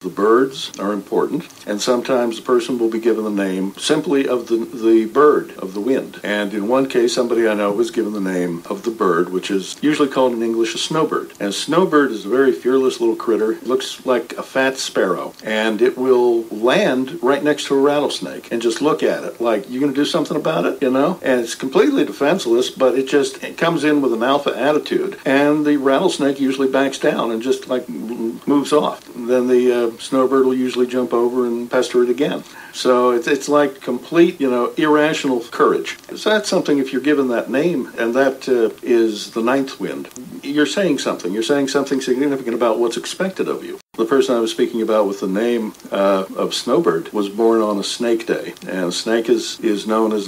The birds are important, and sometimes the person will be given the name simply of the bird, of the wind. And in one case, somebody I know was given the name of the bird, which is usually called in English a snowbird. And a snowbird is a very fearless little critter. It looks like a fat sparrow, and it will land right next to a rattlesnake and just look at it like, you going to do something about it, And it's completely defenseless, but it comes in with an alpha attitude, and the rattlesnake usually backs down and just like moves off. Then the snowbird will usually jump over and pester it again. So it's like complete, irrational courage. So that's something, if you're given that name, and that is the ninth wind, you're saying something. You're saying something significant about what's expected of you. The person I was speaking about with the name of Snowbird was born on a snake day. And a snake is known as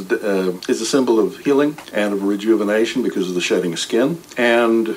is a symbol of healing and of rejuvenation because of the shedding of skin. And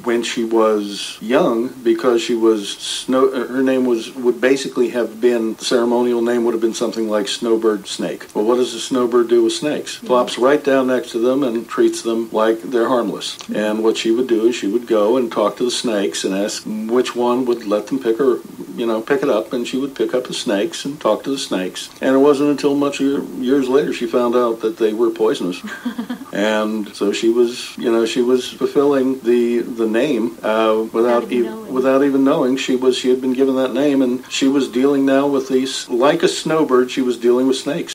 when she was young, because she was her name would basically have been, the ceremonial name would have been something like Snowbird Snake. Well, what does a snowbird do with snakes? Plops right down next to them and treats them like they're harmless. And what she would do is she would go and talk to the snakes and ask which one would let them pick it up, and she would pick up the snakes and talk to the snakes. And it wasn't until much years later she found out that they were poisonous. And so she was fulfilling the name without even knowing she had been given that name, and she was dealing now with these, like a snowbird, she was dealing with snakes.